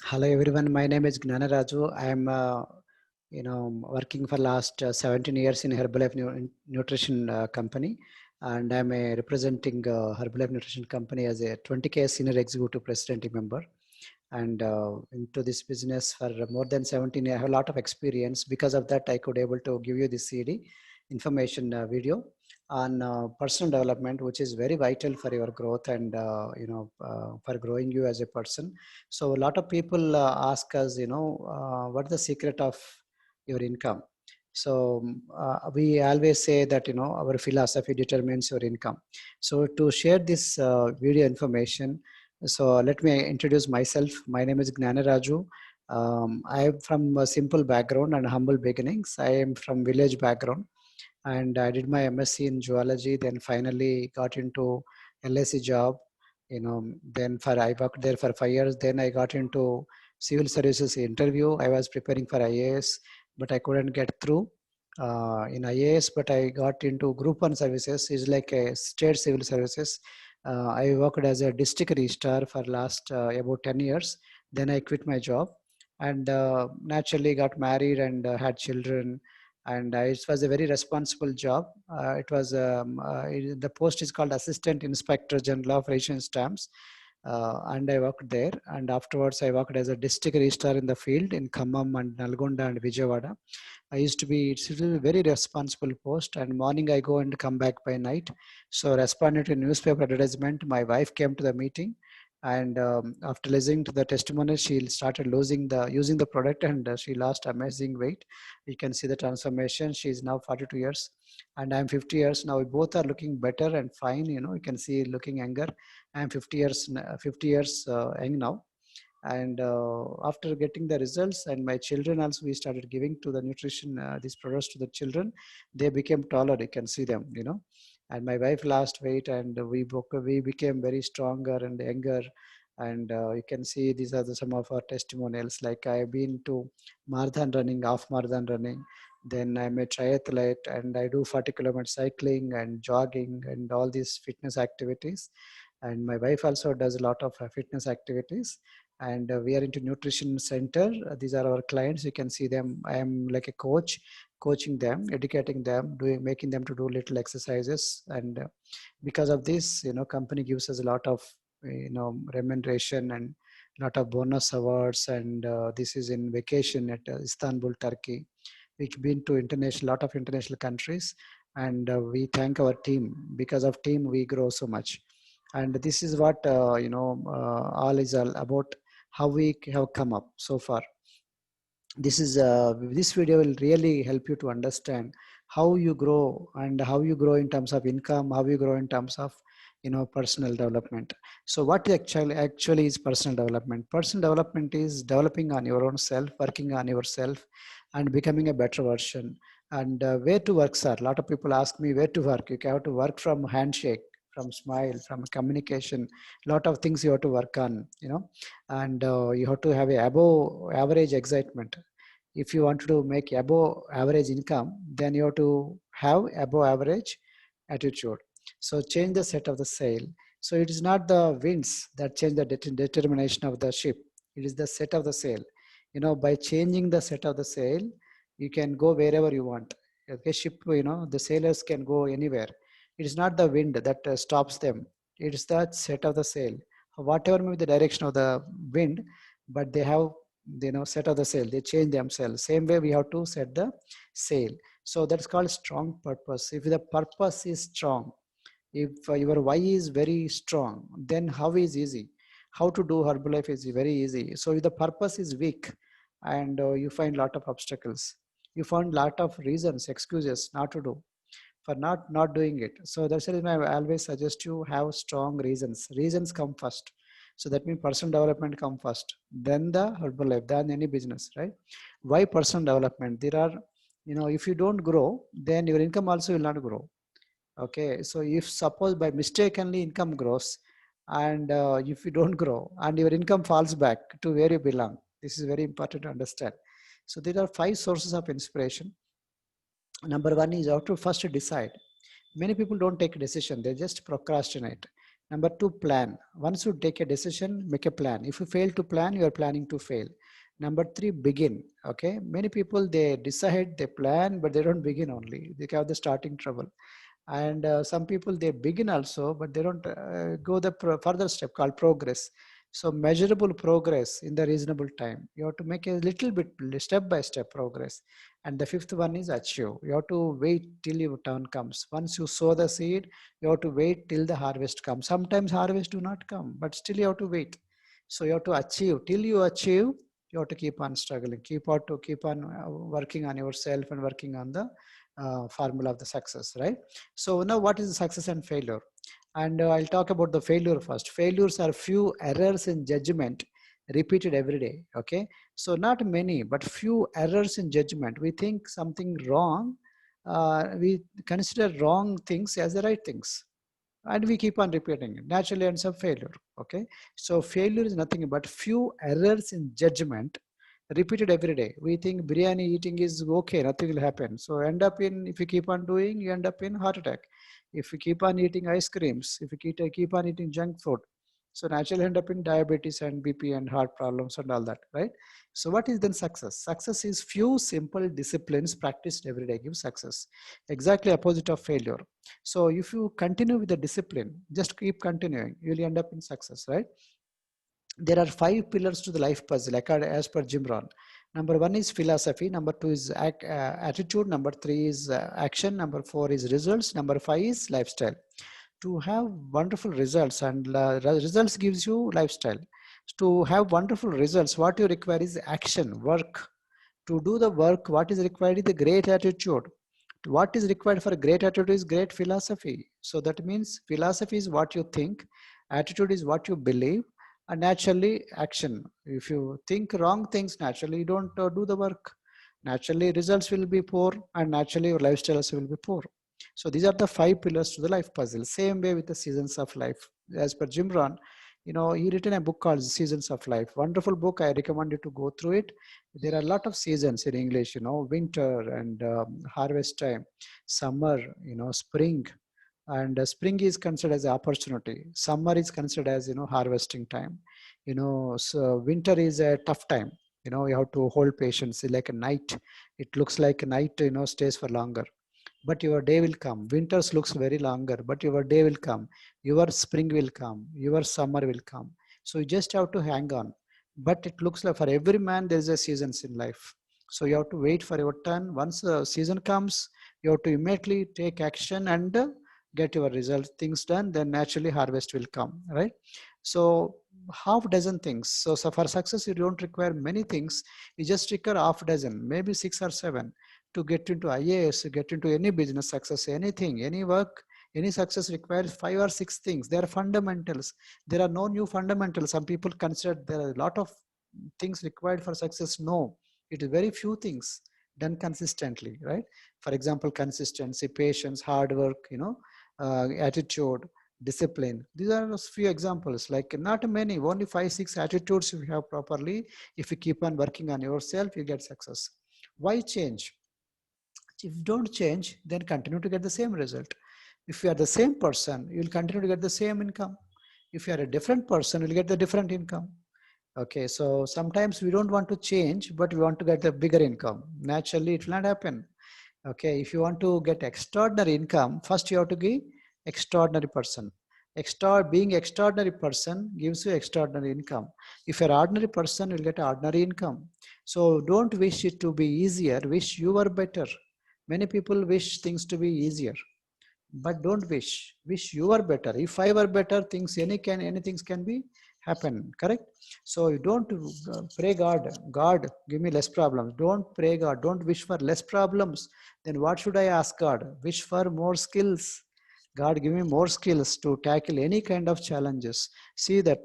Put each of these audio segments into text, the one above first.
Hello everyone, my name is Gnanaraju. I am working for last 17 years in Herbalife Nutrition company, and I'm representing Herbalife Nutrition company as a 20K senior executive president member. And into this business for more than 17 years, I have a lot of experience. Because of that, I could able to give you this CD information video on personal development, which is very vital for your growth and for growing you as a person. So a lot of people ask us, what's the secret of your income? So we always say that our philosophy determines your income. So to share this video information, so let me introduce myself. My name is Gnanaraju. I am from a simple background and humble beginnings. I am from village background, and I did my MSc in zoology. Then finally got into LSE job. Then for I worked there for 5 years. Then I got into civil services interview. I was preparing for IAS, but I couldn't get through in IAS. But I got into Group 1 services. It's like a state civil services. I worked as a district registrar for last about 10 years. Then I quit my job and naturally got married and had children, and it was a very responsible job. The post is called Assistant Inspector General of Ration Stamps, and I worked there. And afterwards, I worked as a district registrar in the field in Khammam and Nalgonda and Vijayawada. It's a very responsible post, and morning I go and come back by night. So responding to newspaper advertisement, my wife came to the meeting, and after listening to the testimony, she started using the product, and she lost amazing weight. You can see the transformation. She is now 42 years, and I'm 50 years now. We both are looking better and fine. You can see looking younger. I'm 50 years young now, and after getting the results, and my children also, we started giving to the nutrition these products to the children. They became taller, you can see them, and my wife lost weight, and we became very stronger and younger. And you can see these are some of our testimonials. Like, I've been to marathon running, half marathon running. Then I'm a triathlete, and I do 40-kilometer cycling and jogging and all these fitness activities. And my wife also does a lot of fitness activities. And we are into nutrition center. These are our clients. You can see them. I am like a coach, coaching them, educating them, making them to do little exercises. And because of this, company gives us a lot of remuneration and lot of bonus awards. And this is in vacation at Istanbul, Turkey. We've been to lot of international countries, and we thank our team. Because of team, we grow so much. And this is what all is all about, how we have come up so far. This video will really help you to understand how you grow, and how you grow in terms of income, how you grow in terms of personal development. So what actually is personal development? Personal development is developing on your own self, working on yourself, and becoming a better version. And where to work, sir? A lot of people ask me where to work. You have to work from handshake, from smile, from communication. A lot of things you have to work on, and you have to have a above average excitement. If you want to make above average income, then you have to have above average attitude. So change the set of the sail. So it is not the winds that change the determination of the ship. It is the set of the sail. By changing the set of the sail, you can go wherever you want. Okay, ship, the sailors can go anywhere. It is not the wind that stops them. It is the set of the sail. Whatever may be the direction of the wind, but they have set of the sail. They change themselves. Same way we have to set the sail. So that's called strong purpose. If the purpose is strong, if your why is very strong, then how is easy. How to do Herbalife is very easy. So if the purpose is weak, and you find lot of obstacles, you find lot of reasons, excuses not to do, for not doing it. So that's the reason I always suggest you have strong reasons. Reasons come first. So that means personal development come first, then the Herbalife, then any business, right? Why personal development? There are, if you don't grow, then your income also will not grow. Okay, so if suppose by mistakenly income grows, and if you don't grow, and your income falls back to where you belong, this is very important to understand. So there are 5 sources of inspiration. Number one is you have to first decide. Many people don't take a decision, they just procrastinate. Number two, plan. Once you take a decision, make a plan. If you fail to plan, you are planning to fail. Number three, begin. Okay, many people, they decide, they plan, but they don't begin only. They have the starting trouble. And some people, they begin also, but they don't go the further step called progress. So measurable progress in the reasonable time. You have to make a little bit step by step progress. And the fifth one is achieve. You have to wait till your turn comes. Once you sow the seed, you have to wait till the harvest comes. Sometimes harvest do not come, but still you have to wait. So you have to achieve. Till you achieve, you have to keep on struggling, keep on working on yourself and working on the formula of the success, right? So now what is success and failure? And I'll talk about the failure first. Failures are few errors in judgment repeated every day. Okay, so not many, but few errors in judgment. We think something wrong, we consider wrong things as the right things, and we keep on repeating it. Naturally ends up failure. Okay, so failure is nothing but few errors in judgment repeated every day. We think biryani eating is okay, nothing will happen. So end up in, if you keep on doing, you end up in heart attack. If you keep on eating ice creams, if you keep on eating junk food, so naturally end up in diabetes and BP and heart problems and all that, right? So what is then success? Success is few simple disciplines practiced every day gives success. Exactly opposite of failure. So if you continue with the discipline, just keep continuing, you'll end up in success, right? There are five pillars to the life puzzle as per Jim Rohn. Number one is philosophy. Number two is attitude. Number three is action. Number four is results. Number five is lifestyle. To have wonderful results, and results gives you lifestyle. To have wonderful results, what you require is action, work. To do the work, what is required is the great attitude. What is required for a great attitude is great philosophy. So that means philosophy is what you think, attitude is what you believe, and naturally action. If you think wrong things, naturally you don't do the work. Naturally results will be poor, and naturally your lifestyle also will be poor. So these are the five pillars to the life puzzle. Same way with the seasons of life. As per Jim Rohn, he written a book called Seasons of Life. Wonderful book. I recommend you to go through it. There are a lot of seasons in English, winter and harvest time, summer, spring. And spring is considered as an opportunity. Summer is considered as, harvesting time. So winter is a tough time. You have to hold patience. It's like a night. It looks like a night, stays for longer, but your day will come. Winters looks very longer, but your day will come. Your spring will come. Your summer will come. So you just have to hang on. But it looks like for every man, there is a seasons in life. So you have to wait for your turn. Once the season comes, you have to immediately take action and get your results, things done. Then naturally harvest will come, right? So half dozen things. So for success, you don't require many things. You just require half dozen, maybe 6 or 7 to get into IAS, to get into any business success, anything, any work, any success requires 5 or 6 things. They are fundamentals. There are no new fundamentals. Some people consider there are a lot of things required for success. No, it is very few things done consistently, right? For example, consistency, patience, hard work, attitude, discipline. These are a few examples, like not many, only 5, 6 attitudes if you have properly. If you keep on working on yourself, you get success. Why change? If you don't change, then continue to get the same result. If you are the same person, you will continue to get the same income. If you are a different person, you'll get the different income. Okay, so sometimes we don't want to change, but we want to get the bigger income. Naturally, it will not happen. Okay, if you want to get extraordinary income, first you have to be extraordinary person. Being extraordinary person gives you extraordinary income. If you're ordinary person, you'll get ordinary income. So don't wish it to be easier, wish you were better. Many people wish things to be easier, but don't wish you are better. If I were better, anything can be happen, correct? So you don't pray God give me less problems. Don't pray God, don't wish for less problems. Then what should I ask God? Wish for more skills. God, give me more skills to tackle any kind of challenges. See that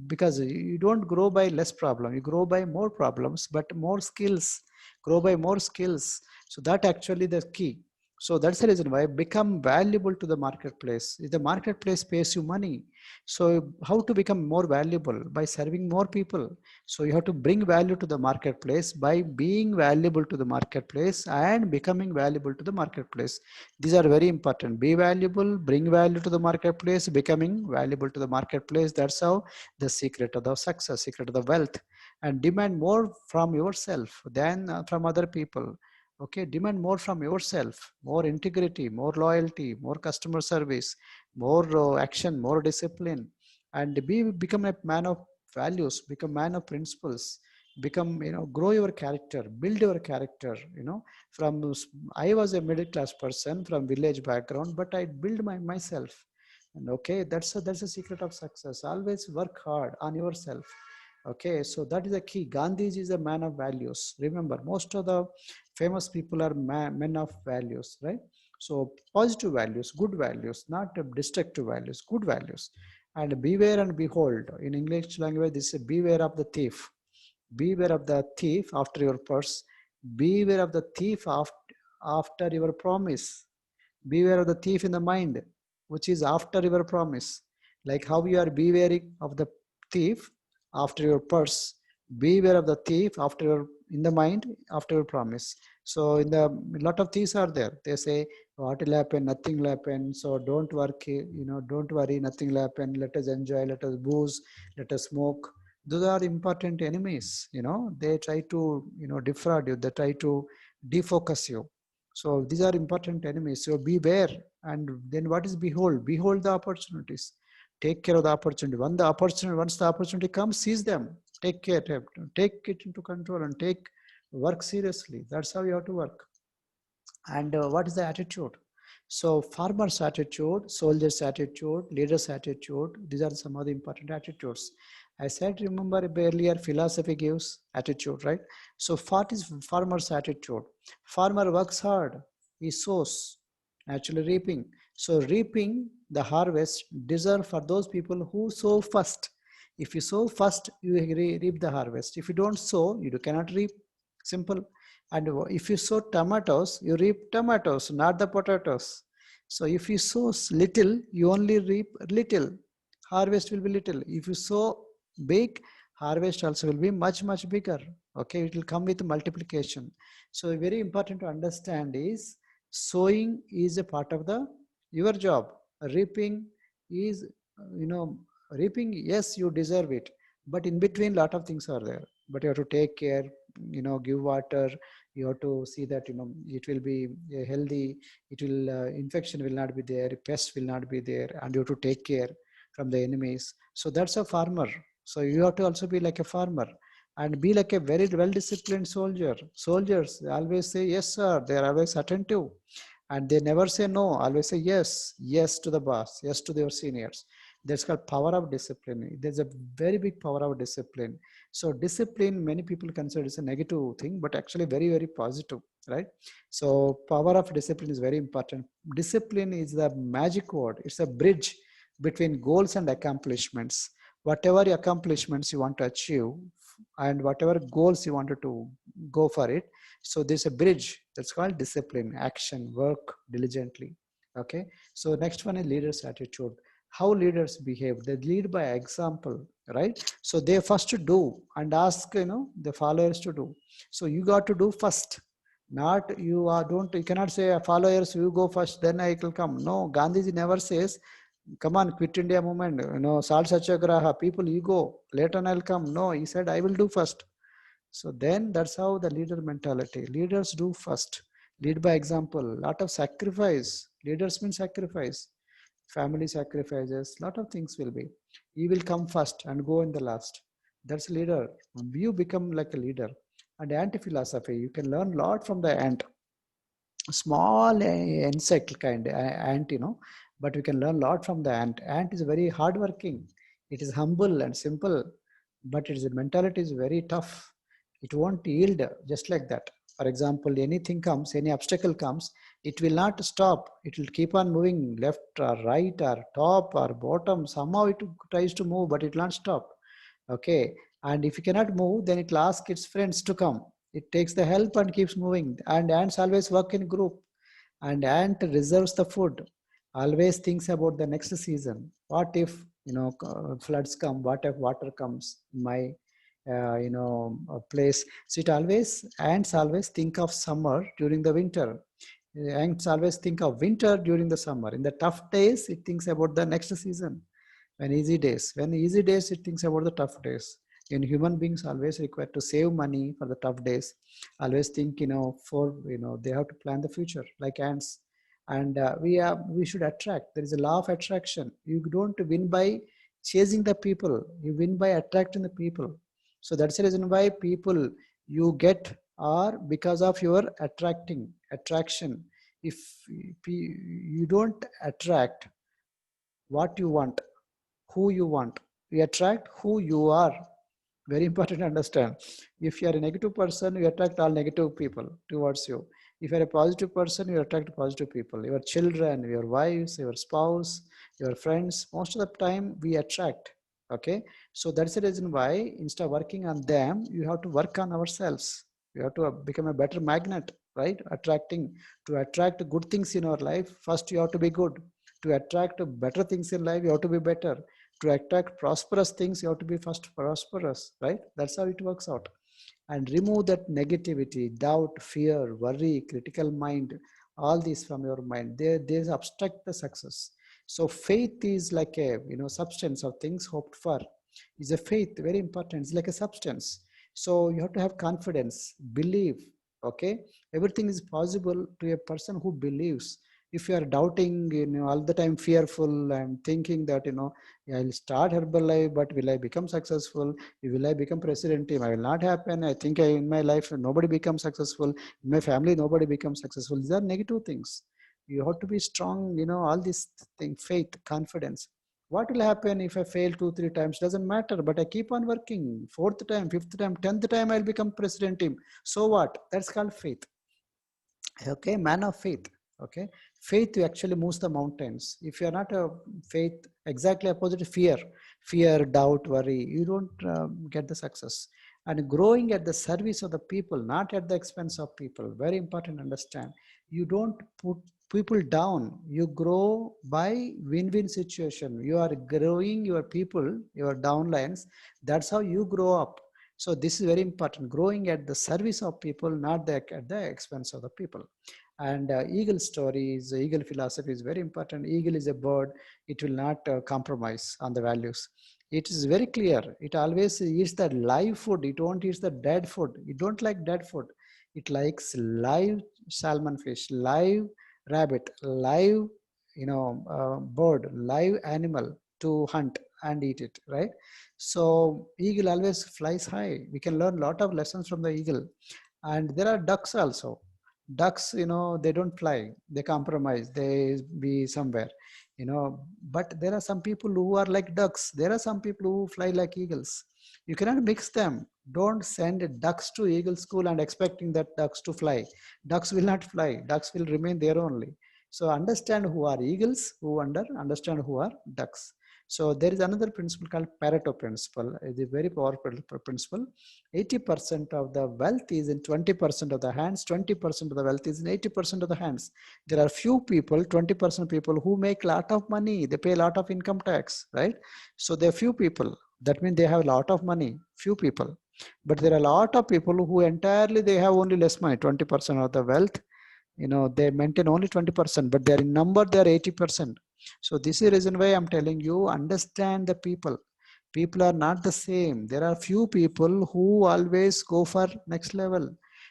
because you don't grow by less problem, you grow by more problems, but more skills. Grow by more skills. So that actually the key. So that's the reason why become valuable to the marketplace. If the marketplace pays you money, so how to become more valuable? By serving more people. So you have to bring value to the marketplace by being valuable to the marketplace and becoming valuable to the marketplace. These are very important. Be valuable, bring value to the marketplace, becoming valuable to the marketplace. That's how the secret of the success, secret of the wealth. And demand more from yourself than from other people. Okay, demand more from yourself, more integrity, more loyalty, more customer service, more action, more discipline, and become a man of values, become man of principles, become, grow your character, build your character. From I was a middle class person from village background, but I build myself. And okay, that's a secret of success. Always work hard on yourself. Okay, so that is the key. Gandhiji is a man of values. Remember, most of the famous people are men of values, right? So positive values, good values, not destructive values, good values. And beware and behold. In English language, this is beware of the thief. Beware of the thief after your purse. Beware of the thief after your promise. Beware of the thief in the mind, which is after your promise. Like how you are bewaring of the thief after your purse. Beware of the thief after your in the mind after your promise. So in the a lot of thieves are there. They say what will happen, nothing will happen. So don't work, don't worry, nothing will happen. Let us enjoy, let us booze, let us smoke. Those are important enemies. They try to defraud you. They try to defocus you. So these are important enemies. So beware. And then what is behold? Behold the opportunities. Take care of the opportunity. Once the opportunity comes, seize them. Take care. Take it into control and take work seriously. That's how you have to work. And what is the attitude? So farmer's attitude, soldier's attitude, leader's attitude, these are some of the important attitudes. I said, remember earlier, philosophy gives attitude, right? So what is farmer's attitude? Farmer works hard, he sows, actually reaping. So reaping the harvest deserve for those people who sow first. If you sow first, you reap the harvest. If you don't sow, you cannot reap. Simple. And if you sow tomatoes, you reap tomatoes, not the potatoes. So if you sow little, you only reap little. Harvest will be little. If you sow big, harvest also will be much, much bigger. Okay, it will come with multiplication. So very important to understand is sowing is a part of the your job. Reaping is, reaping, yes, you deserve it. But in between, lot of things are there. But you have to take care, give water, you have to see that it will be healthy, it will infection will not be there, pest will not be there, and you have to take care from the enemies. So that's a farmer. So you have to also be like a farmer and be like a very well disciplined soldier. Soldiers always say yes sir, they are always attentive, and they never say no, always say yes, yes to the boss, yes to their seniors. That's called power of discipline. There's a very big power of discipline. So discipline, many people consider it's a negative thing, but actually very, very positive, right? So power of discipline is very important. Discipline is the magic word. It's a bridge between goals and accomplishments. Whatever accomplishments you want to achieve and whatever goals you wanted to go for it. So there's a bridge that's called discipline, action, work diligently. Okay. So next one is leader's attitude. How leaders behave. They lead by example, right? So they first do and ask, the followers to do. So you got to do first. Not you are don't you cannot say followers, you go first, then I will come. No, Gandhiji never says, come on, quit India movement, salt satyagraha, people you go, later I'll come. No, he said, I will do first. So then that's how the leader mentality. Leaders do first. Lead by example. Lot of sacrifice. Leaders mean sacrifice. Family sacrifices. Lot of things will be. You will come first and go in the last. That's leader. You become like a leader. And anti-philosophy. You can learn a lot from the ant. Small insect kind ant, but we can learn a lot from the ant. Ant is very hardworking. It is humble and simple, but its mentality is very tough. It won't yield just like that. For example, anything comes, any obstacle comes, it will not stop. It will keep on moving left or right or top or bottom. Somehow it tries to move, but it will not stop. Okay. And if it cannot move, then it will ask its friends to come. It takes the help and keeps moving. And ants always work in group. And ant reserves the food, always thinks about the next season. What if, floods come? What if water comes in my, place? So it always, ants always think of summer during the winter. Ants always think of winter during the summer. In the tough days, it thinks about the next season. When easy days, it thinks about the tough days. And human beings always require to save money for the tough days. Always think, they have to plan the future like ants. And we should attract. There is a law of attraction. You don't win by chasing the people. You win by attracting the people. So that's the reason why people you get are because of your attraction. If you don't attract what you want, who you want. You attract who you are. Very important to understand. If you are a negative person, you attract all negative people towards you. If you are a positive person, you attract positive people. Your children, your wives, your spouse, your friends, most of the time we attract. Okay. So that's the reason why instead of working on them, you have to work on ourselves. You have to become a better magnet, right? To attract good things in our life, first you have to be good. To attract better things in life, you have to be better. To attract prosperous things, you have to be first prosperous, right? That's how it works out. And remove that negativity, doubt, fear, worry, critical mind, all these from your mind. They obstruct the success. So faith is like a substance of things hoped for. Is a faith very important. It's like a substance. So you have to have confidence, believe. Okay, everything is possible to a person who believes. If you are doubting, all the time fearful and thinking that I'll start Herbalife, but will I become successful? Will I become president? It will not happen. I think in my life, nobody becomes successful. In my family, nobody becomes successful. These are negative things. You have to be strong, all these things, faith, confidence. What will happen if I fail 2, 3 times? Doesn't matter, but I keep on working. Fourth time, fifth time, 10th time, I'll become president team. So what? That's called faith. Okay, man of faith. Okay, faith actually moves the mountains. If you are not a faith, exactly opposite, fear, doubt, worry, you don't get the success. And growing at the service of the people, not at the expense of people, very important to understand. You don't put people down. You grow by win-win situation. You are growing your people, your downlines. That's how you grow up. So this is very important. Growing at the service of people, not at the expense of the people. And eagle philosophy is very important. Eagle is a bird. It will not compromise on the values. It is very clear. It always eats the live food. It won't eat the dead food. It don't like dead food. It likes live salmon fish, live rabbit, live, bird, live animal to hunt and eat it, right? So eagle always flies high. We can learn a lot of lessons from the eagle. And there are ducks also. Ducks, they don't fly. They compromise. They be somewhere, But there are some people who are like ducks. There are some people who fly like eagles. You cannot mix them. Don't send ducks to eagle school and expecting that ducks to fly. Ducks will not fly. Ducks will remain there only. So understand who are eagles, understand who are ducks. So there is another principle called Pareto principle. It's a very powerful principle. 80% of the wealth is in 20% of the hands. 20% of the wealth is in 80% of the hands. There are few people, 20% people who make a lot of money. They pay a lot of income tax, right? So there are few people. That means they have a lot of money. Few people. But there are a lot of people who entirely they have only less money. 20% of the wealth, they maintain only 20%, but they're in number, they're 80%. So this is the reason why I'm telling you, understand the people. People are not the same. There are few people who always go for next level.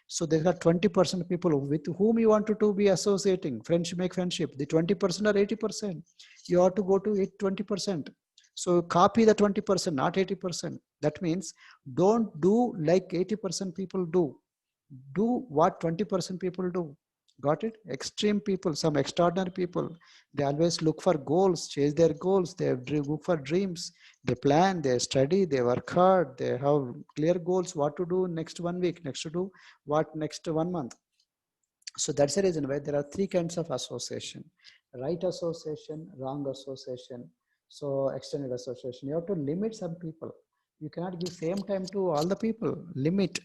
So there are 20% people with whom you want to be associating. Friendship, make friendship. The 20% or 80%. You ought to go to 20%. So copy the 20%, not 80%. That means don't do like 80% people do. Do what 20% people do. Got it? Extreme people, some extraordinary people, they always look for goals, chase their goals, they look for dreams, they plan, they study, they work hard, they have clear goals, what to do next 1 week, next to do what next 1 month. So that's the reason why there are three kinds of association: right association, wrong association, so extended association. You have to limit some people. You cannot give same time to all the people. Limit,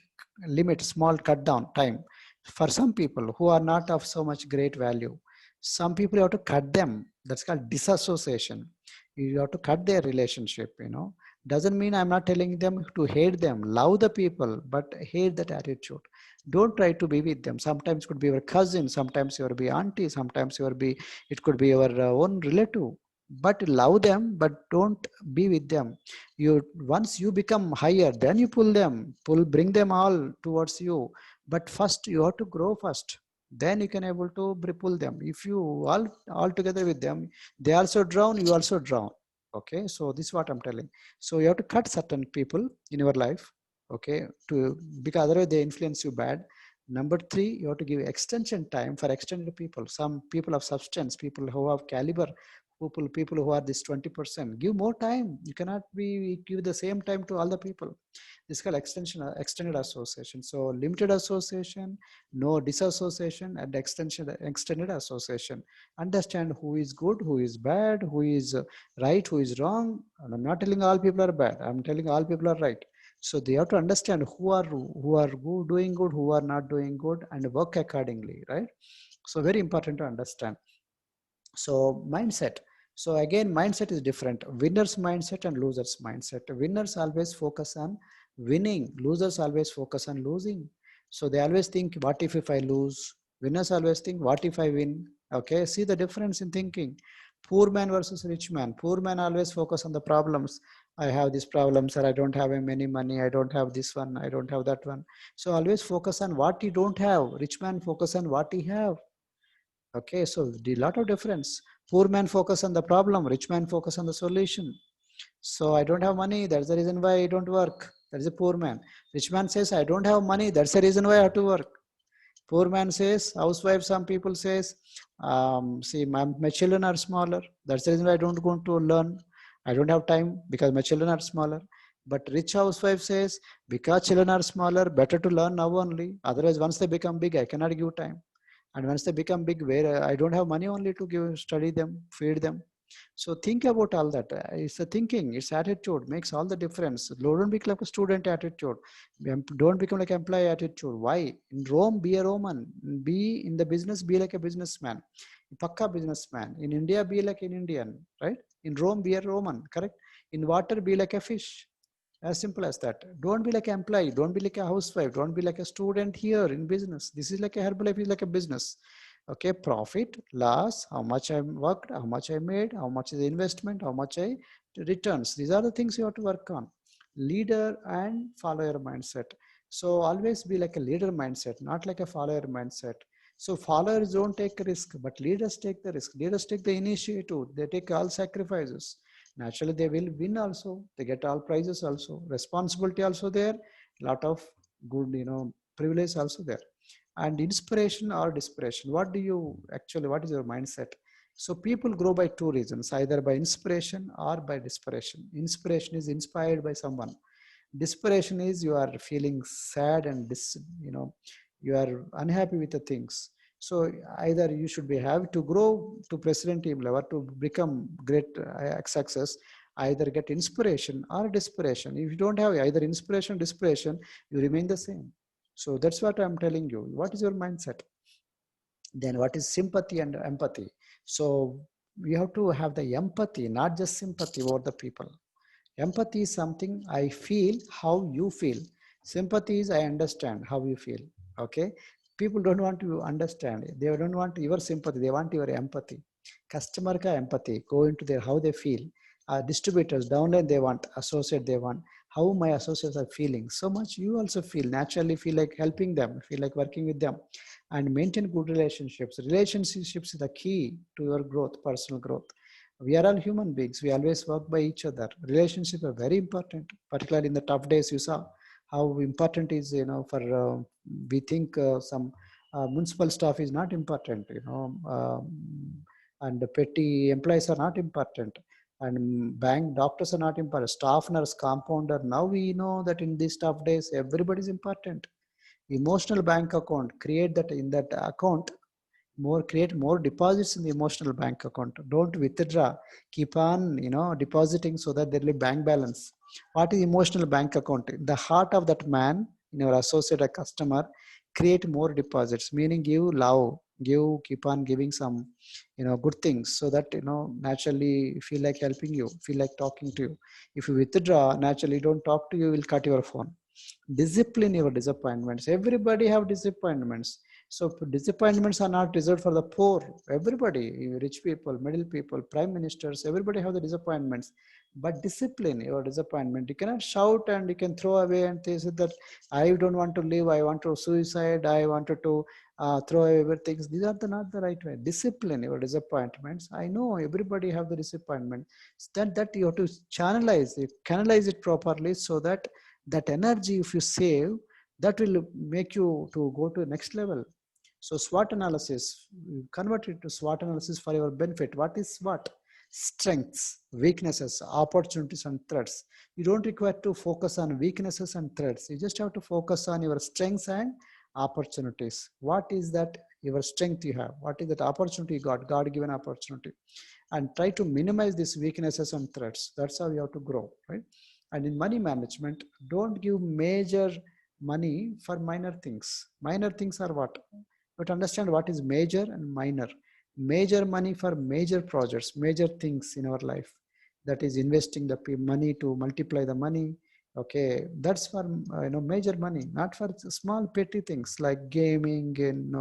small cut down time. For some people who are not of so much great value, some people you have to cut them. That's called disassociation. You have to cut their relationship, doesn't mean I'm not telling them to hate them. Love the people, but hate that attitude. Don't try to be with them. Sometimes it could be your cousin, sometimes you will be auntie, sometimes you will be, it could be your own relative. But love them, but don't be with them. You, once you become higher, then you bring them all towards you. But first you have to grow first, then you can able to pull them. If you all together with them, they also drown, you also drown. Okay, so this is what I'm telling. So you have to cut certain people in your life, okay, to, because otherwise they influence you bad. Number three, you have to give extension time for extended people. Some people of substance, people who have caliber, people who are this 20%, give more time. You cannot be give the same time to all the people. This is called extended association. So limited association, no disassociation, and extended association. Understand who is good, who is bad, who is right, who is wrong. And I'm not telling all people are bad. I'm telling all people are right. So they have to understand who are good, doing good, who are not doing good, and work accordingly, right? So very important to understand. So mindset. So again, mindset is different. Winners mindset and losers mindset. Winners always focus on winning. Losers always focus on losing. So they always think, what if I lose? Winners always think, what if I win? Okay, see the difference in thinking. Poor man versus rich man. Poor man always focus on the problems. I have this problem, sir. I don't have any money. I don't have this one. I don't have that one. So always focus on what you don't have. Rich man focus on what he have. Okay, so the lot of difference. Poor man focus on the problem, rich man focus on the solution. So I don't have money, that's the reason why I don't work. That is a poor man. Rich man says, I don't have money, that's the reason why I have to work. Poor man says, housewife, some people says, see, my children are smaller. That's the reason why I don't go to learn. I don't have time because my children are smaller. But rich housewife says, because children are smaller, better to learn now only. Otherwise, once they become big, I cannot give time. And once they become big, where I don't have money only to give, study them, feed them. So think about all that. It's a thinking, it's attitude makes all the difference. Don't become like a student attitude. Don't become like employee attitude. Why? In Rome, be a Roman. Be in the business, be like a businessman. Pakka businessman. In India, be like an Indian, right? In Rome, be a Roman, correct? In water, be like a fish. As simple as that. Don't be like an employee. Don't be like a housewife. Don't be like a student here in business. This is like a Herbalife is like a business. Okay, profit, loss, how much I worked, how much I made, how much is the investment, how much I returns. These are the things you have to work on. Leader and follower mindset. So always be like a leader mindset, not like a follower mindset. So followers don't take a risk, but leaders take the risk. Leaders take the initiative. They take all sacrifices. Naturally, they will win also. They get all prizes also. Responsibility also there. Lot of good, privilege also there. And inspiration or desperation. What what is your mindset? So people grow by two reasons, either by inspiration or by desperation. Inspiration is inspired by someone. Desperation is you are feeling sad and you are unhappy with the things. So either you should be have to grow to president team level to become great success, either get inspiration or desperation. If you don't have either inspiration or desperation, you remain the same. So that's what I'm telling you. What is your mindset? Then what is sympathy and empathy? So we have to have the empathy, not just sympathy over the people. Empathy is something I feel how you feel. Sympathy is I understand how you feel. Okay. People don't want to understand. They don't want your sympathy. They want your empathy. Customer ka empathy. Go into their how they feel. Distributors downline they want. Associate they want. How my associates are feeling. So much you also feel. Naturally feel like helping them. Feel like working with them. And maintain good relationships. Relationships is the key to your growth, personal growth. We are all human beings. We always work by each other. Relationships are very important, particularly in the tough days. You saw how important is, for we think some municipal staff is not important, and the petty employees are not important, and bank doctors are not important, staff nurse, compounder. Now we know that in these tough days, everybody is important. Emotional bank account, create that in that account create more deposits in the emotional bank account. Don't withdraw, keep on depositing so that there will be bank balance. What is emotional bank account? The heart of that man, in your associate or customer, create more deposits, meaning give love, keep on giving some, good things, so that, naturally feel like helping you, feel like talking to you. If you withdraw, naturally don't talk to you, will cut your phone. Discipline your disappointments. Everybody have disappointments. So disappointments are not reserved for the poor. Everybody, rich people, middle people, prime ministers, everybody have the disappointments. But discipline your disappointment. You cannot shout and you can throw away and say that I don't want to live, I want to suicide, I wanted to throw away everything. These are not the right way. Discipline your disappointments. I know everybody have the disappointment. That you have to canalize it properly, so that that energy, if you save, that will make you to go to the next level. So SWOT analysis, convert it to SWOT analysis for your benefit. What is SWOT? Strengths, weaknesses, opportunities, and threats. You don't require to focus on weaknesses and threats. You just have to focus on your strengths and opportunities. What is that your strength you have? What is that opportunity you got? God-given opportunity. And try to minimize these weaknesses and threats. That's how you have to grow, right? And in money management, don't give major money for minor things. Minor things are what? But understand what is major and minor. Major money for major projects, major things in our life. That is investing the money to multiply the money. Okay, that's for major money, not for small petty things like gaming and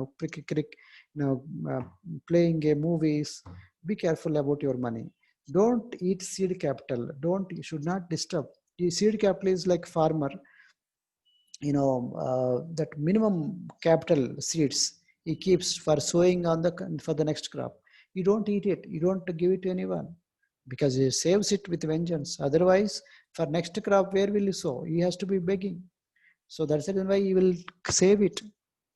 playing movies. Be careful about your money. Don't eat seed capital. You should not disturb. The seed capital is like farmer, that minimum capital seeds he keeps for sowing on the for the next crop. You don't eat it, you don't give it to anyone, because he saves it with vengeance. Otherwise, for next crop, where will he sow? He has to be begging. So that's the reason why he will save it.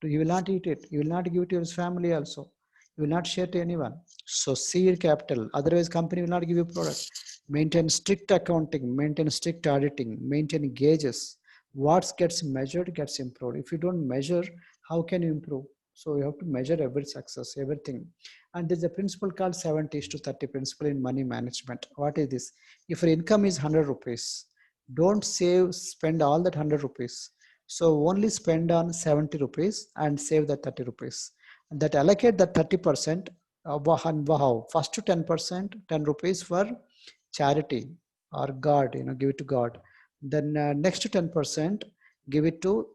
He will not eat it, he will not give it to his family also, he will not share to anyone. So seed capital, otherwise company will not give you product. Maintain strict accounting, maintain strict auditing, maintain gauges. What gets measured gets improved. If you don't measure, how can you improve? So you have to measure every success, everything. And there's a principle called 70 to 30 principle in money management. What is this? If your income is 100 rupees, don't spend all that 100 rupees. So only spend on 70 rupees and save that 30 rupees. And that allocate that 30%, first to 10%, 10 rupees for charity or God, give it to God. Then next to 10%, give it to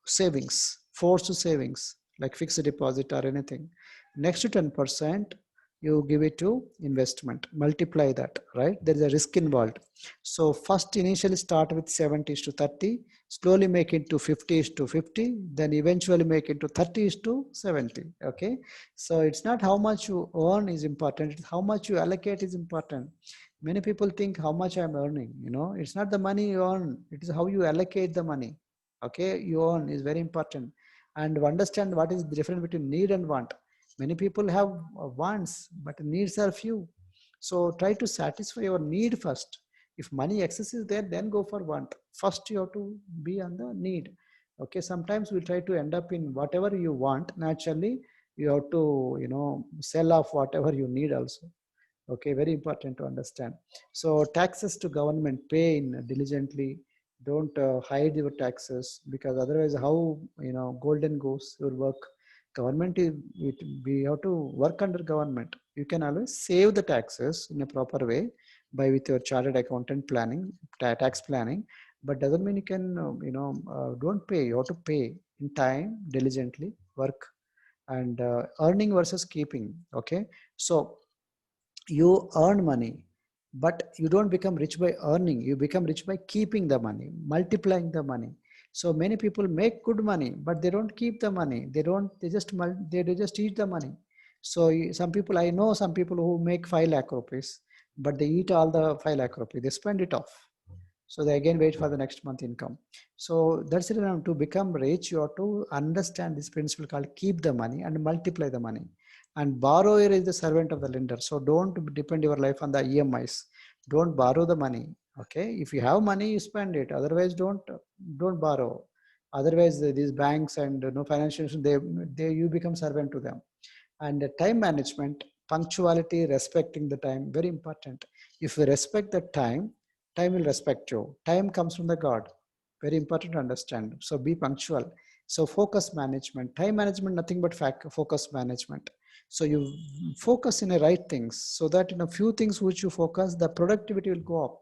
savings, forced savings, like fixed deposit or anything. Next to 10%, you give it to investment, multiply that, right? There is a risk involved. So first initially start with 70 to 30, slowly make it to 50 to 50, then eventually make it to 30 to 70, okay? So it's not how much you earn is important, it's how much you allocate is important. Many people think how much I'm earning, it's not the money you earn, it is how you allocate the money. Okay, you earn is very important. And understand what is the difference between need and want. Many people have wants, but needs are few. So try to satisfy your need first. If money excess is there, then go for want. First you have to be on the need. Okay, sometimes we try to end up in whatever you want. Naturally you have to sell off whatever you need also. Okay, very important to understand. So taxes to government, pay in diligently. Don't hide your taxes, because otherwise how golden goes your work. Government is we have to work under government. You can always save the taxes in a proper way by with your chartered accountant planning, tax planning. But doesn't mean you can don't pay. You have to pay in time, diligently work. And earning versus keeping. Okay, so you earn money, but you don't become rich by earning. You become rich by keeping the money, multiplying the money. So many people make good money, but they don't keep the money. They just eat the money. So some people, I know some people who make 5 lakh rupees, but they eat all the 5 lakh rupees, they spend it off. So they again wait for the next month income. So that's it. To become rich, you have to understand this principle called keep the money and multiply the money. And borrower is the servant of the lender. So don't depend your life on the EMIs. Don't borrow the money. Okay, if you have money, you spend it. Otherwise, don't borrow. Otherwise, these banks and no financial institutions, they you become servant to them. And time management, punctuality, respecting the time, very important. If you respect the time, time will respect you. Time comes from the God. Very important to understand. So be punctual. So focus management, time management, nothing but focus management. So you focus in the right things, so that in a few things which you focus, the productivity will go up.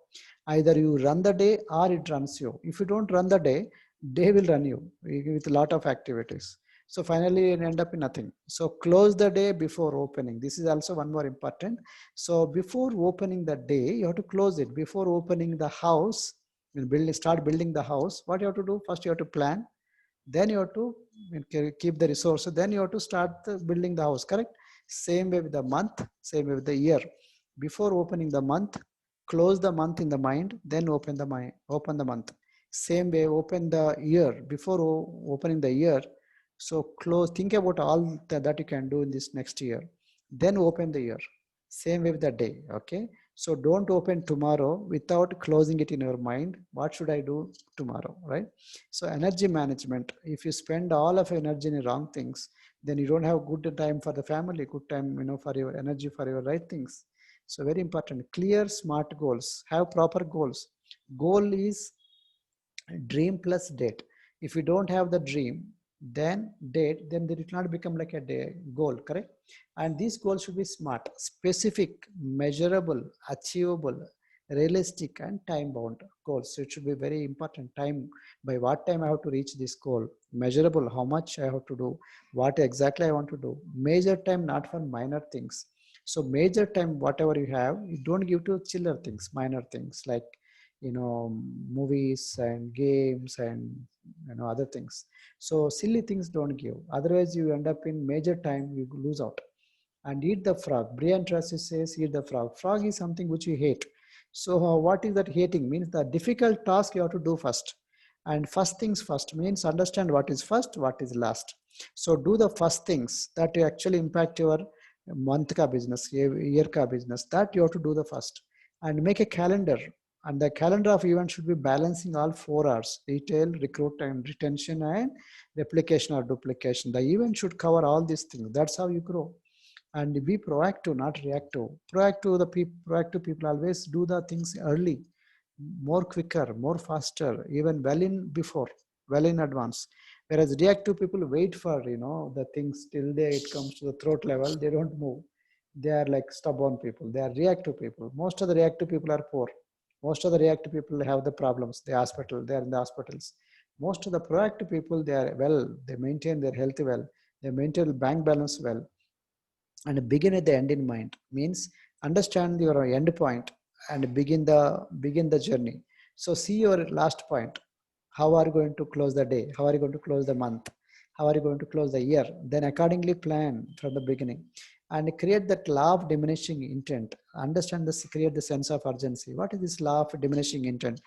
Either you run the day or it runs you. If you don't run the day, day will run you with a lot of activities. So finally you end up in nothing. So close the day before opening. This is also one more important. So before opening the day, you have to close it. Before opening the house, start building the house, what you have to do? First you have to plan, then you have to keep the resources, then you have to start building the house, correct? Same way with the month, same way with the year. Before opening the month, close the month in the mind, then open the month. Same way, open the year. Before opening the year, so close, think about all that you can do in this next year, then open the year. Same way with the day. Okay, so don't open tomorrow without closing it in your mind. What should I do tomorrow, right? So energy management, if you spend all of your energy in wrong things, then you don't have good time for the family, good time, for your energy, for your right things. So very important, clear, smart goals, have proper goals. Goal is dream plus date. If you don't have the dream, then date, then it will not become like a day goal, correct? And these goals should be smart, specific, measurable, achievable, realistic, and time bound goals. So it should be very important. Time, by what time I have to reach this goal. Measurable, how much I have to do, what exactly I want to do. Major time, not for minor things. So major time, whatever you have, you don't give to chiller things, minor things like movies and games and other things. So silly things don't give, otherwise you end up in major time, you lose out. And eat the frog, Brian Tracy says, eat the frog. Frog is something which you hate. So what is that hating? Means the difficult task you have to do first. And first things first means understand what is first, what is last. So do the first things that you actually impact your month ka business, year ka business, that you have to do the first. And make a calendar, and the calendar of events should be balancing all 4 R's: retail, recruit, and retention, and replication or duplication. The event should cover all these things. That's how you grow. And be proactive, not reactive. Proactive people always do the things early, more quicker, more faster, even well in before, well in advance. Whereas reactive people wait for the things till it comes to the throat level, they don't move. They are like stubborn people. They are reactive people. Most of the reactive people are poor. Most of the reactive people have the problems. They are in the hospitals. Most of the proactive people, they are well. They maintain their health well. They maintain bank balance well, and begin at the end in mind. Means understand your end point and begin the journey. So see your last point. How are you going to close the day? How are you going to close the month? How are you going to close the year? Then accordingly plan from the beginning, and create that law of diminishing intent. Understand this, create the sense of urgency. What is this law of diminishing intent?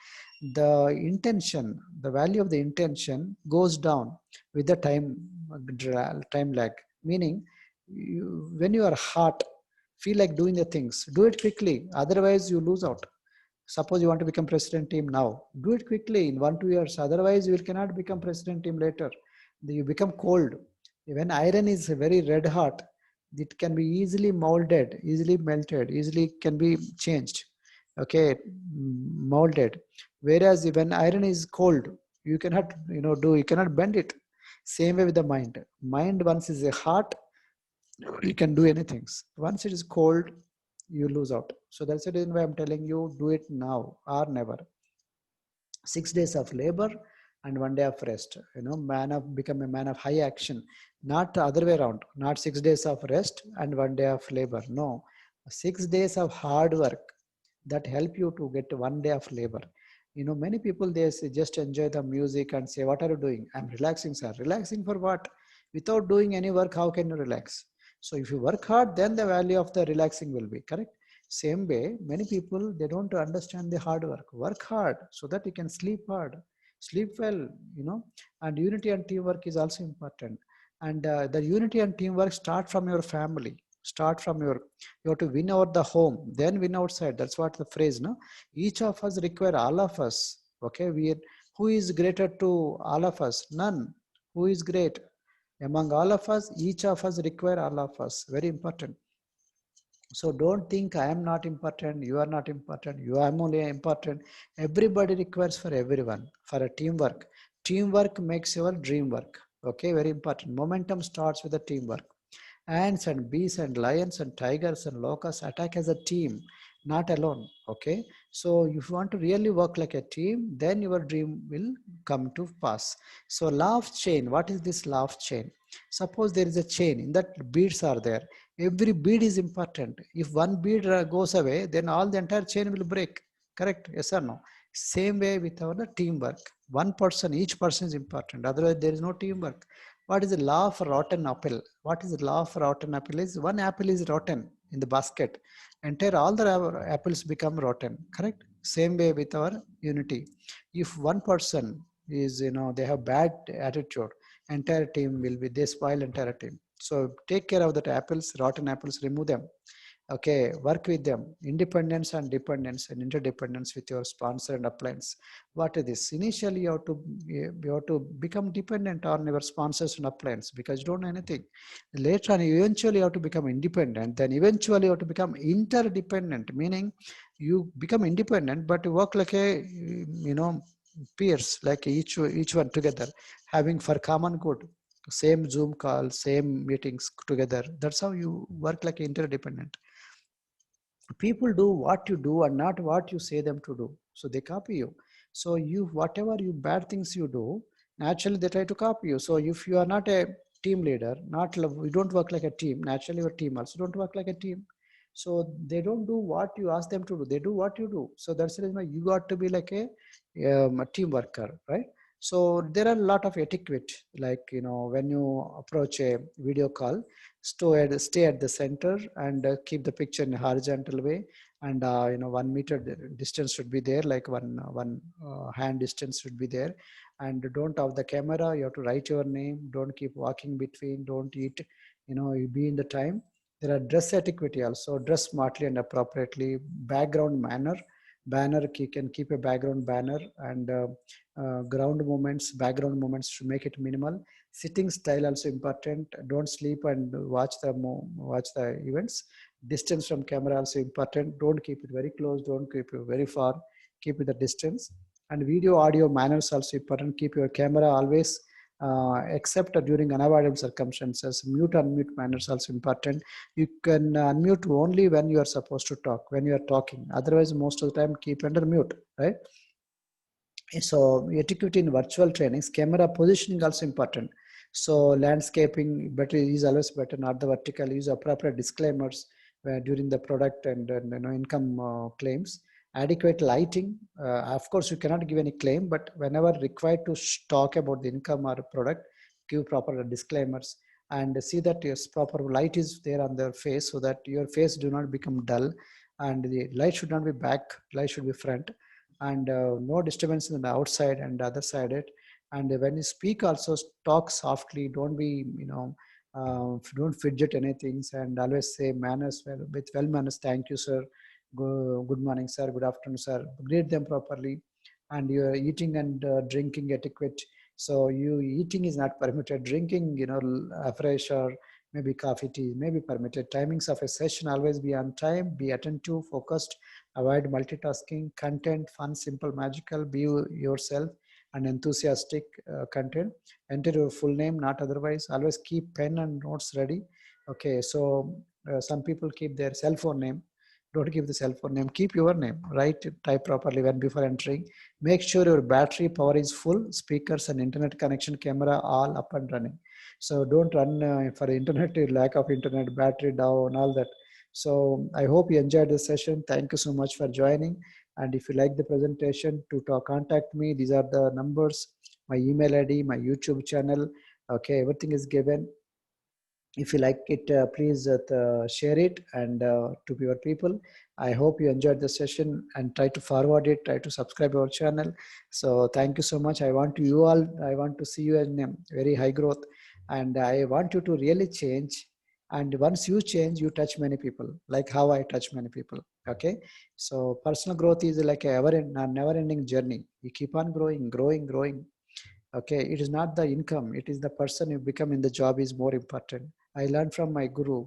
The intention, the value of the intention goes down with the time lag. Meaning, when your heart feel like doing the things, do it quickly, otherwise you lose out. Suppose you want to become president team now, do it quickly in 1 2 years, otherwise you cannot become president team later. You become cold. When iron is very red hot, it can be easily molded, easily melted, easily can be changed. Okay, molded. Whereas when iron is cold, you cannot you cannot bend it. Same way with the mind. Mind, once is a heart, you can do anything. Once it is cold, you lose out. So that's the reason why I'm telling you, do it now or never. 6 days of labor and 1 day of rest. Man of become a man of high action, not the other way around. Not 6 days of rest and 1 day of labor. No, 6 days of hard work that help you to get 1 day of labor. Many people, they say, just enjoy the music and say, what are you doing? I'm relaxing, sir. Relaxing for what? Without doing any work, how can you relax? So if you work hard, then the value of the relaxing will be correct. Same way, many people, they don't understand the hard work. Work hard so that you can sleep hard, sleep well. And unity and teamwork is also important. And the unity and teamwork start from your family. Start from your, you have to win over the home, then win outside. That's what the phrase, no? Each of us require all of us. Okay, who is greater to all of us? None. Who is great? Among all of us, each of us require all of us. Very important. So don't think I am not important, you are not important, you are only important. Everybody requires for everyone, for a teamwork. Teamwork makes your dream work. Okay, very important. Momentum starts with the teamwork. Ants and bees and lions and tigers and locusts attack as a team, not alone. Okay, so if you want to really work like a team, then your dream will come to pass. So law of chain, what is this law of chain? Suppose there is a chain, in that beads are there. Every bead is important. If one bead goes away, then all the entire chain will break. Correct? Yes or no? Same way with our teamwork. One person, each person is important. Otherwise, there is no teamwork. What is the law of rotten apple? What is the law of rotten apple? Is one apple is rotten in the basket, entire all the apples become rotten. Correct? Same way with our unity. If one person is, they have bad attitude, entire team will be, they spoil entire team. So take care of that apples, rotten apples, remove them. Okay, work with them. Independence and dependence and interdependence with your sponsor and appliance. What is this? Initially, you have to become dependent on your sponsors and appliance because you don't know anything. Later on, eventually you have to become independent. Then eventually you have to become interdependent, meaning you become independent, but you work like a, peers, like each one together, having for common good. Same Zoom call, same meetings together. That's how you work like interdependent. People do what you do and not what you say them to do, so they copy you. So you, whatever you bad things you do, naturally they try to copy you. So if you are not a team leader, not you don't work like a team, naturally your team also don't work like a team. So they don't do what you ask them to do, they do what you do. So that's the reason why you got to be like a team worker, right? So there are a lot of etiquette, like, when you approach a video call, stay at the center and keep the picture in a horizontal way. And 1 meter distance should be there, like one hand distance should be there. And don't off the camera, you have to write your name, don't keep walking between, don't eat, you be in the time. There are dress etiquette also, dress smartly and appropriately. Background manner, banner, you can keep a background banner. And ground movements, background movements should make it minimal. Sitting style also important. Don't sleep and watch the events. Distance from camera also important. Don't keep it very close, don't keep it very far, keep it the distance. And video audio manners also important. Keep your camera always, except during unavoidable circumstances. Mute unmute manners also important. You can unmute only when you are supposed to talk, when you are talking. Otherwise, most of the time keep under mute, right? So etiquette in virtual trainings, camera positioning also important. So landscaping better is always better, not the vertical. Use appropriate disclaimers during the product and income claims. Adequate lighting. Of course, you cannot give any claim, but whenever required to talk about the income or product, give proper disclaimers and see that your proper light is there on their face, so that your face do not become dull. And the light should not be back, light should be front. And no disturbance in the outside and the other side it. And when you speak also, talk softly, don't be, don't fidget anything, and always say manners, well, with well manners. Thank you, sir. Good morning, sir. Good afternoon, sir. Greet them properly. And your eating and drinking etiquette. So you eating is not permitted. Drinking, fresh or maybe coffee, tea may be permitted. Timings of a session always be on time, be attentive, focused. Avoid multitasking. Content, fun, simple, magical. Be yourself and enthusiastic content. Enter your full name, not otherwise. Always keep pen and notes ready. Okay, so some people keep their cell phone name. Don't keep the cell phone name. Keep your name. Write, type properly when before entering. Make sure your battery power is full. Speakers and internet connection, camera all up and running. So don't run for internet, lack of internet, battery down, all that. So I hope you enjoyed this session. Thank you so much for joining. And if you like the presentation, to talk, contact me. These are the numbers, my email ID, my YouTube channel. Okay, everything is given. If you like it, please share it and to your people. I hope you enjoyed the session and try to forward it, try to subscribe our channel. So thank you so much. I want to see you in very high growth, and I want you to really change. And once you change, you touch many people, like how I touch many people. Okay, so personal growth is like a never ending journey. You keep on growing. Okay, it is not the income, it is the person you become in the job is more important. I learned from my guru,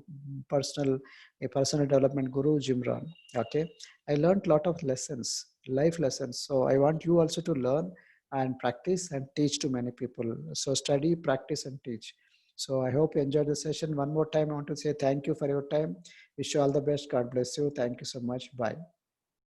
a personal development guru, Jim Rohn. Okay, I learned a lot of lessons, life lessons. So I want you also to learn and practice and teach to many people. So study, practice, and teach. So I hope you enjoyed the session. One more time, I want to say thank you for your time. Wish you all the best. God bless you. Thank you so much. Bye.